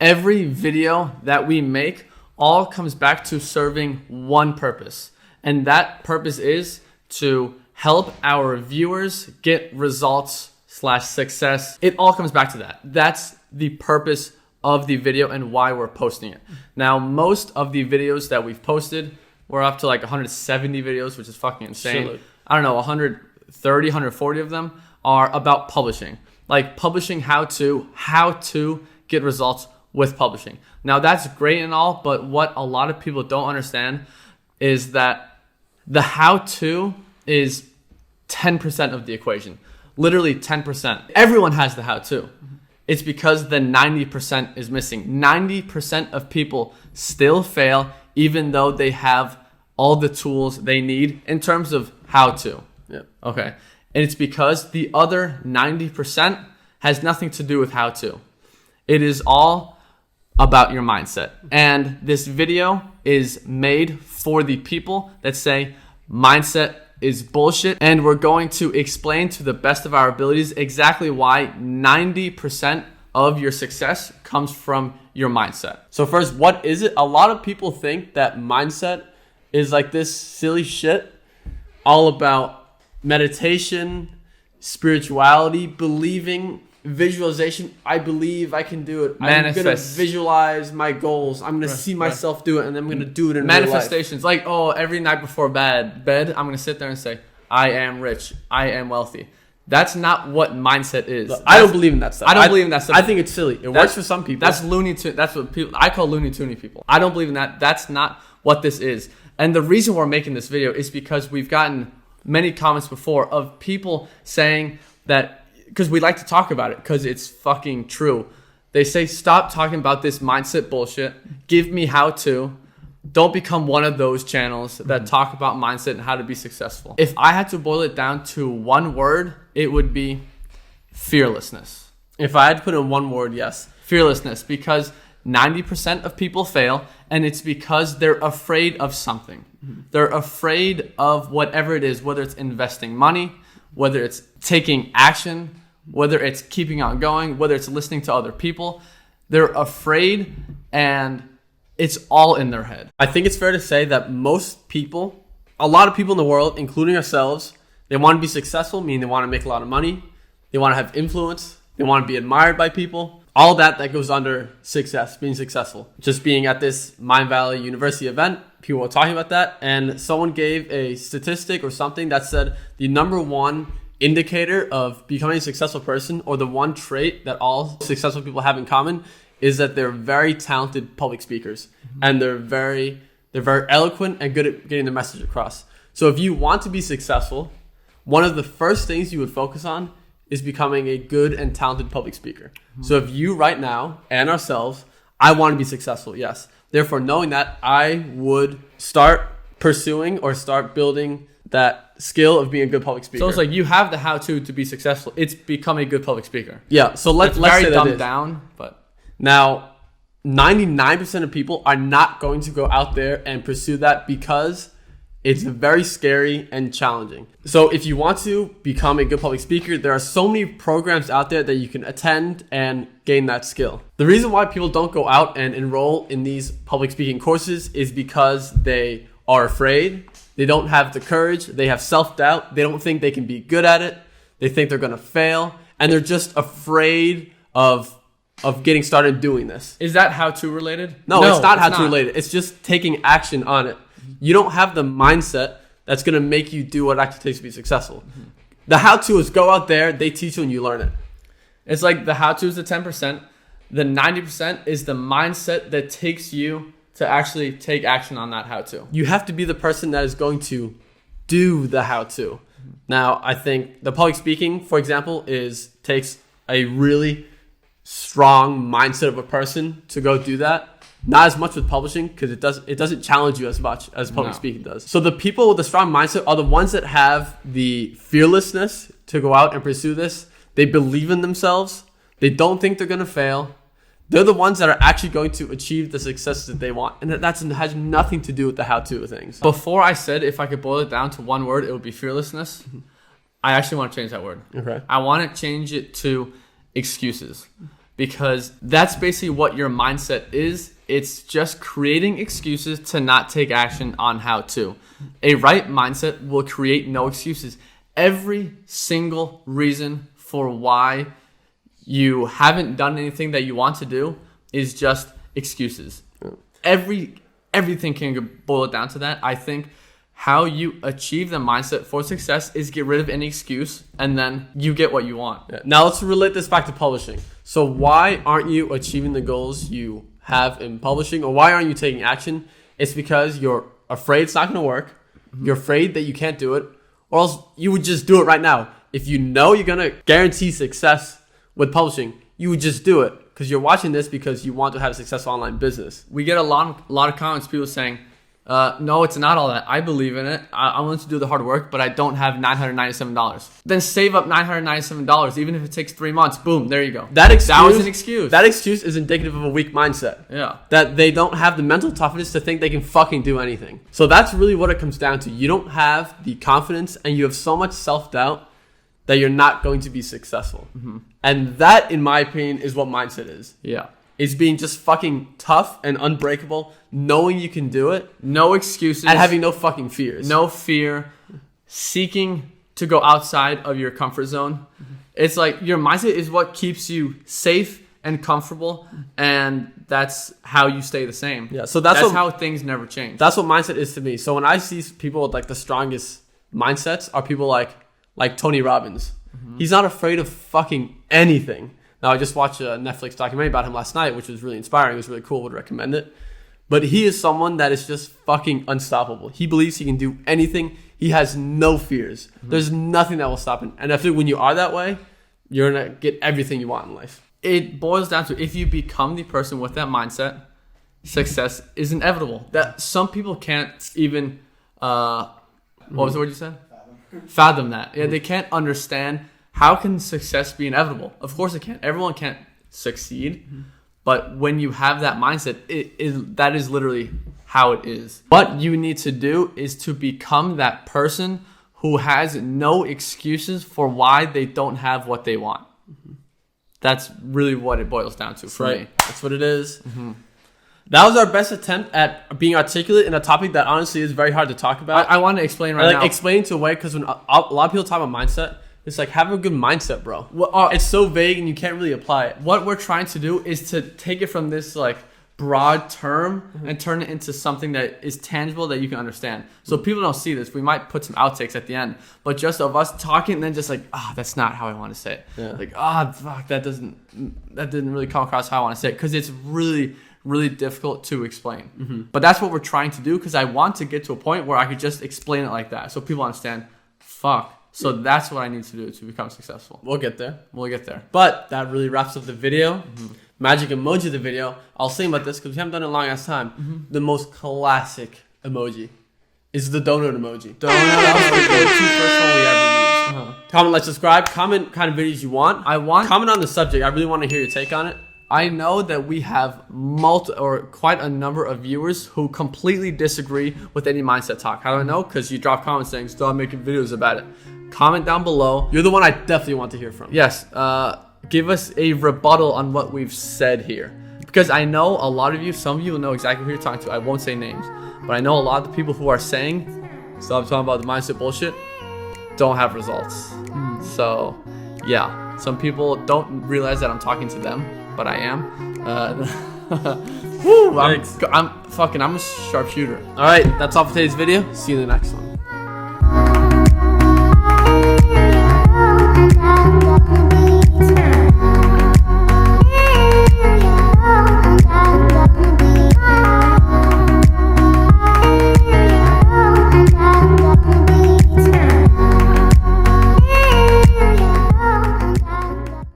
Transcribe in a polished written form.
every video that we make all comes back to serving one purpose. And that purpose is to help our viewers get results / success. It all comes back to that. That's the purpose of the video and why we're posting it. Now, most of the videos that we've posted, we're up to like 170 videos, which is fucking insane. Shitload. I don't know, 130, 140 of them are about publishing. Like publishing how to get results with publishing. Now that's great and all, but what a lot of people don't understand is that the how-to is 10% of the equation. Literally 10%. Everyone has the how-to. It's because the 90% is missing. 90% of people still fail even though they have all the tools they need in terms of how to. Yep. Okay. And it's because the other 90% has nothing to do with how to. It is all about your mindset. And this video is made for the people that say mindset is bullshit. And we're going to explain to the best of our abilities exactly why 90% of your success comes from your mindset. So first, what is it? A lot of people think that mindset is like this silly shit all about meditation, spirituality, believing, visualization. I believe I can do it. Manifest. I'm going to visualize my goals. I'm going to see myself do it, and then I'm going to do it in real life. Manifestations. Like, every night before bed, I'm going to sit there and say, I am rich. I am wealthy. That's not what mindset is. I don't believe in that stuff. I don't believe in that stuff. I think it's silly. It works for some people. That's Looney Tune. That's what people I call Looney Tune people. I don't believe in that. That's not what this is. And the reason we're making this video is because we've gotten many comments before of people saying that, because we like to talk about it because it's fucking true. They say, stop talking about this mindset bullshit. Give me how to. Don't become one of those channels that talk about mindset and how to be successful. If I had to boil it down to one word, it would be fearlessness. If I had to put in one word, yes. Fearlessness, because 90% of people fail, and it's because they're afraid of something. They're afraid of whatever it is, whether it's investing money, whether it's taking action, whether it's keeping on going, whether it's listening to other people. They're afraid, and it's all in their head. I think it's fair to say that most people, a lot of people in the world, including ourselves, they want to be successful, meaning they want to make a lot of money. They want to have influence. They want to be admired by people. All that goes under success, being successful. Just being at this Mindvalley University event, people were talking about that, and someone gave a statistic or something that said the number one indicator of becoming a successful person, or the one trait that all successful people have in common, is that they're very talented public speakers, and they're very eloquent and good at getting their message across. So if you want to be successful, one of the first things you would focus on is becoming a good and talented public speaker. So if you right now and ourselves, I want to be successful, yes. Therefore, knowing that, I would start pursuing or start building that skill of being a good public speaker. So it's like you have the how-to be successful. It's become a good public speaker. Yeah, so let's very say that dumbed down, but now 99% of people are not going to go out there and pursue that because it's very scary and challenging. So if you want to become a good public speaker, there are so many programs out there that you can attend and gain that skill. The reason why people don't go out and enroll in these public speaking courses is because they are afraid. They don't have the courage. They have self-doubt. They don't think they can be good at it. They think they're going to fail. And they're just afraid of getting started doing this. Is that how-to related? No, it's not how-to related. It's just taking action on it. You don't have the mindset that's going to make you do what it actually takes to be successful. The how-to is go out there, they teach you, and you learn it. It's like the how-to is the 10%. The 90% is the mindset that takes you to actually take action on that how-to. You have to be the person that is going to do the how-to. Now, I think the public speaking, for example, takes a really strong mindset of a person to go do that. Not as much with publishing, because it doesn't challenge you as much as public speaking does. So the people with a strong mindset are the ones that have the fearlessness to go out and pursue this. They believe in themselves. They don't think they're going to fail. They're the ones that are actually going to achieve the success that they want. And that has nothing to do with the how-to things. Before I said if I could boil it down to one word, it would be fearlessness. I actually want to change that word. Okay. I want to change it to excuses. because that's basically what your mindset is. It's just creating excuses to not take action on how to. A right mindset will create no excuses. Every single reason for why you haven't done anything that you want to do is just excuses. Everything can boil it down to that. I think how you achieve the mindset for success is get rid of any excuse, and then you get what you want. Yeah. Now let's relate this back to publishing. So why aren't you achieving the goals you have in publishing, or why aren't you taking action? It's because you're afraid it's not going to work. You're afraid that you can't do it, or else you would just do it right now. If you know you're going to guarantee success with publishing, you would just do it, because you're watching this because you want to have a successful online business. We get a lot of comments, people saying, no, it's not all that. I believe in it. I'm willing to do the hard work, but I don't have $997. Then save up $997, even if it takes 3 months. Boom, there you go. That was an excuse. That excuse is indicative of a weak mindset. Yeah. That they don't have the mental toughness to think they can fucking do anything. So that's really what it comes down to. You don't have the confidence, and you have so much self-doubt that you're not going to be successful. Mm-hmm. And that, in my opinion, is what mindset is. Yeah. Is being just fucking tough and unbreakable, knowing you can do it, no excuses, and having no fucking fears. No fear, seeking to go outside of your comfort zone. Mm-hmm. It's like your mindset is what keeps you safe and comfortable, and that's how you stay the same. Yeah, so that's how things never change. That's what mindset is to me. So when I see people with like the strongest mindsets are people like Tony Robbins. Mm-hmm. He's not afraid of fucking anything. Now, I just watched a Netflix documentary about him last night, which was really inspiring. It was really cool. Would recommend it. But he is someone that is just fucking unstoppable. He believes he can do anything. He has no fears. Mm-hmm. There's nothing that will stop him. And I think when you are that way, you're going to get everything you want in life. It boils down to, if you become the person with that mindset, success is inevitable. That some people can't even, what was the word you said? Fathom that. Yeah, they can't understand. How can success be inevitable? Of course it can. Everyone can't succeed. Mm-hmm. But when you have that mindset, that is literally how it is. What you need to do is to become that person who has no excuses for why they don't have what they want. Mm-hmm. That's really what it boils down to for me. That's what it is. Mm-hmm. That was our best attempt at being articulate in a topic that honestly is very hard to talk about. I want to explain right now. Explain to a way, because when a lot of people talk about mindset, it's like, have a good mindset, bro. It's so vague and you can't really apply it. What we're trying to do is to take it from this like broad term and turn it into something that is tangible that you can understand. So people don't see this. We might put some outtakes at the end, but just of us talking and then just like, that's not how I want to say it. Yeah. Like, fuck, that didn't really come across how I want to say it, because it's really, really difficult to explain. Mm-hmm. But that's what we're trying to do, because I want to get to a point where I could just explain it like that so people understand. So that's what I need to do to become successful. We'll get there. But that really wraps up the video. Mm-hmm. Magic emoji of the video. I'll say about this because we haven't done it in a long ass time. Mm-hmm. The most classic emoji is the donut emoji. That was the go-to first one we ever used. Comment, like, subscribe. Comment kind of videos you want. Comment on the subject. I really want to hear your take on it. I know that we have quite a number of viewers who completely disagree with any mindset talk. How do I know? Because you drop comments saying, stop making videos about it. Comment down below. You're the one I definitely want to hear from. Yes. Give us a rebuttal on what we've said here. Because I know a lot of you, some of you will know exactly who you're talking to. I won't say names. But I know a lot of the people who are saying, stop talking about the mindset bullshit, don't have results. So, yeah. Some people don't realize that I'm talking to them, but I am. I'm a sharpshooter. All right, that's all for today's video. See you in the next one.